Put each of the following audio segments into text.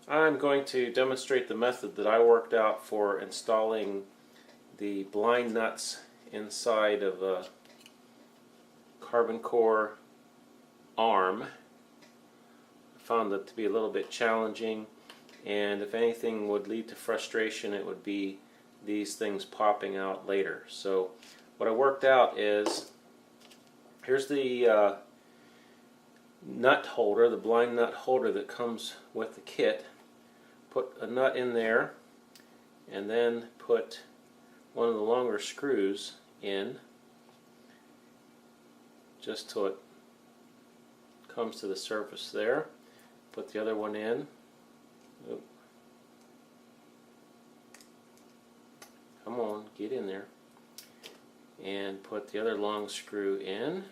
I'm going to demonstrate the method that I worked out for installing the blind nuts inside of a CarbonCore arm. I found that to be a little bit challenging, and if anything would lead to frustration, it would be these things popping out later. So what I worked out is, here's the nut holder, the blind nut holder that comes with the kit. Put a nut in there and then put one of the longer screws in just till it comes to the surface there. Put the other one in. Oop. Come on, get in there. And put the other long screw in.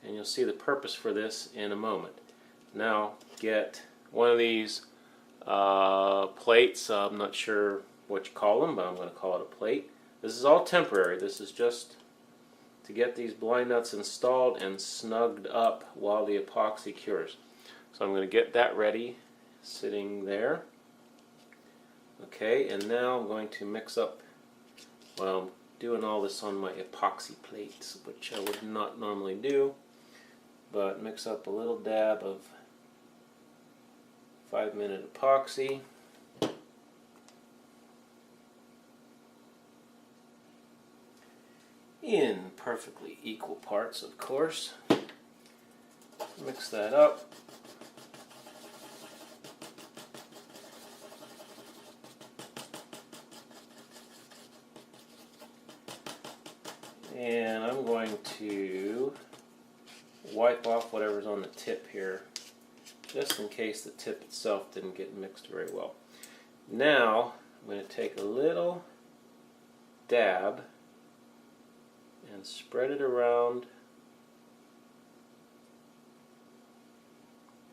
And you'll see the purpose for this in a moment. Now get one of these plates. I'm not sure what you call them, but I'm going to call it a plate. This is all temporary. This is just to get these blind nuts installed and snugged up while the epoxy cures. So I'm going to get that ready, sitting there. Okay, and now I'm going to mix up, well, I'm doing all this on my epoxy plates, which I would not normally do, but mix up a little dab of 5-minute epoxy. In perfectly equal parts, of course. Mix that up. And I'm going to wipe off whatever's on the tip here, just in case the tip itself didn't get mixed very well. Now I'm going to take a little dab and spread it around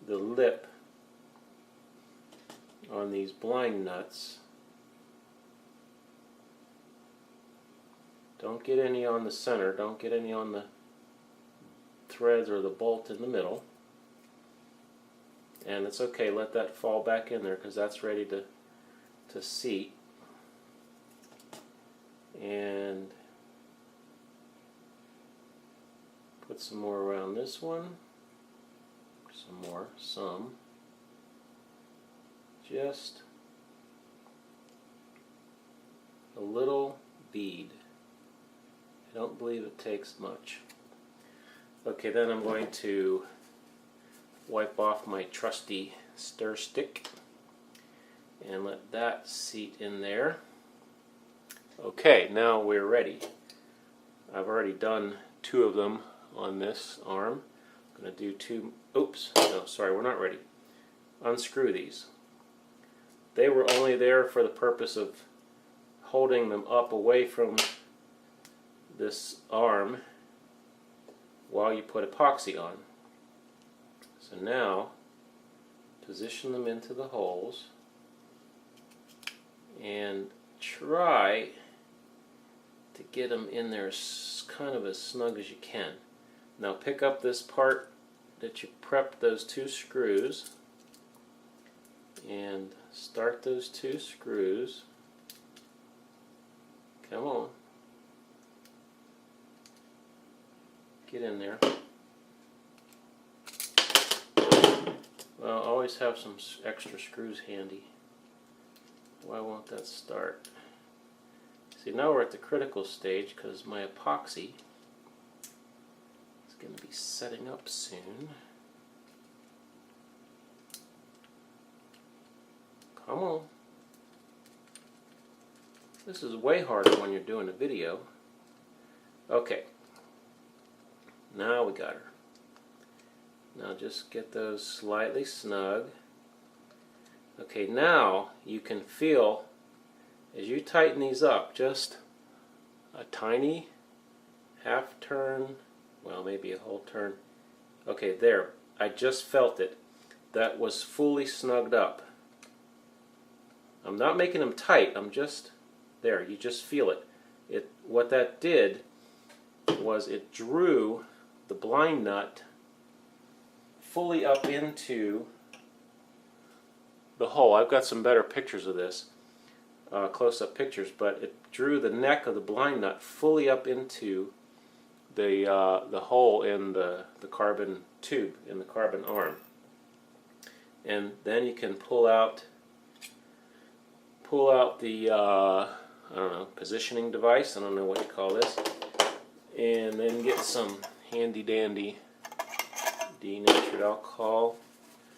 the lip on these blind nuts. Don't get any on the center, don't get any on the threads or the bolt in the middle. And it's okay, let that fall back in there because that's ready to seat. And put some more around this one. Some more, some. Just a little bead. I don't believe it takes much. Okay, then I'm going to wipe off my trusty stir stick and let that seat in there. Okay, now we're ready. I've already done 2 of them on this arm. I'm going to do 2. Oops, no, sorry, we're not ready. Unscrew these. They were only there for the purpose of holding them up away from this arm while you put epoxy on. So now position them into the holes and try to get them in there kind of as snug as you can. Now pick up this part that you prepped those 2 screws and start those 2 screws. Come on. Get in there. Well, always have some extra screws handy. Why won't that start? See, now we're at the critical stage because my epoxy is going to be setting up soon. Come on. This is way harder when you're doing a video. Okay. Now we got her. Now just get those slightly snug. Okay, now you can feel as you tighten these up, just a tiny half turn, well, maybe a whole turn. Okay, there. I just felt it. That was fully snugged up. I'm not making them tight. I'm just there. You just feel it. What that did was it drew the blind nut fully up into the hole. I've got some better pictures of this, close-up pictures, but it drew the neck of the blind nut fully up into the hole in the carbon tube, in the carbon arm. And then you can pull out the I don't know, positioning device, I don't know what you call this, and then get some handy dandy denatured alcohol,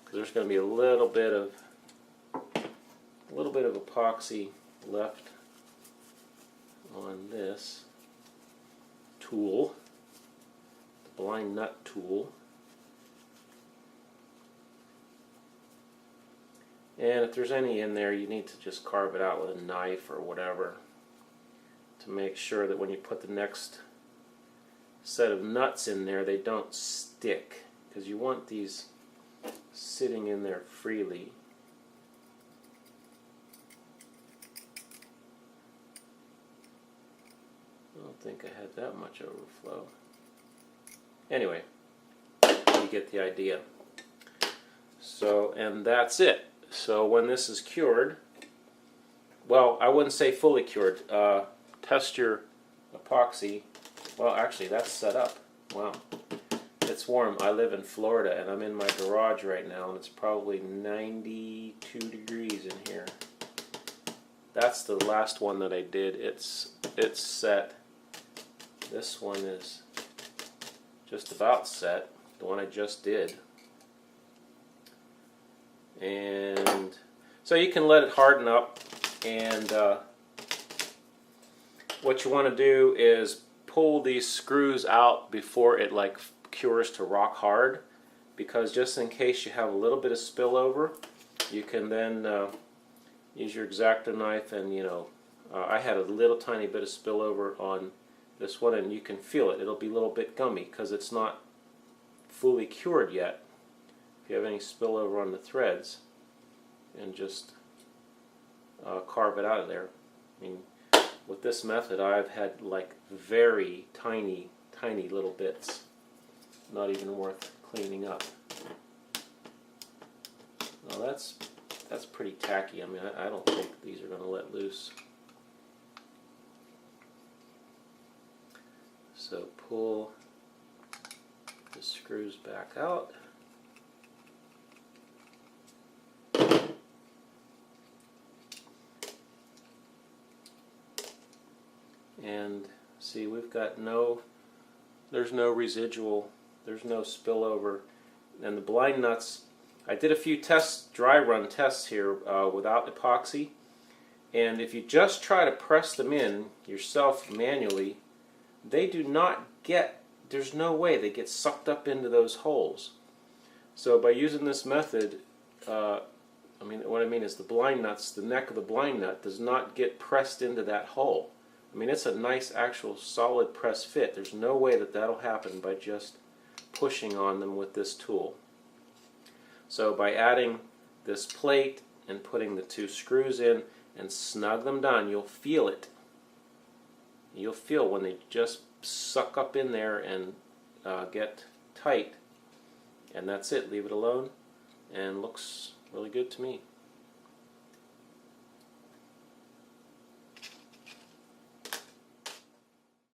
because there's going to be a little bit of epoxy left on this tool, the blind nut tool. And if there's any in there, you need to just carve it out with a knife or whatever to make sure that when you put the next set of nuts in there, they don't stick, because you want these sitting in there freely. I don't think I had that much overflow. Anyway, you get the idea. So, and that's it. So when this is cured, well, I wouldn't say fully cured. Test your epoxy. Well, actually, that's set up. Wow. It's warm. I live in Florida, and I'm in my garage right now, and it's probably 92 degrees in here. That's the last one that I did. It's set. This one is just about set, the one I just did. And so you can let it harden up, and what you want to do is pull these screws out before it like cures to rock hard, because just in case you have a little bit of spillover, you can then use your X-Acto knife, and I had a little tiny bit of spillover on this one, and you can feel it. It'll be a little bit gummy because it's not fully cured yet. If you have any spillover on the threads, and just carve it out of there. I mean, with this method, I've had like very tiny little bits, not even worth cleaning up. Well, that's pretty tacky. I mean, I don't think these are going to let loose. So pull the screws back out. And see, we've got there's no residual, there's no spillover. And the blind nuts, I did a few dry run tests here without epoxy. And if you just try to press them in yourself manually, they do not get, there's no way they get sucked up into those holes. So by using this method, what I mean is the blind nuts, the neck of the blind nut does not get pressed into that hole. I mean, it's a nice, actual, solid press fit. There's no way that that'll happen by just pushing on them with this tool. So by adding this plate and putting the two screws in and snug them down, you'll feel it. You'll feel when they just suck up in there and get tight. And that's it. Leave it alone, and looks really good to me.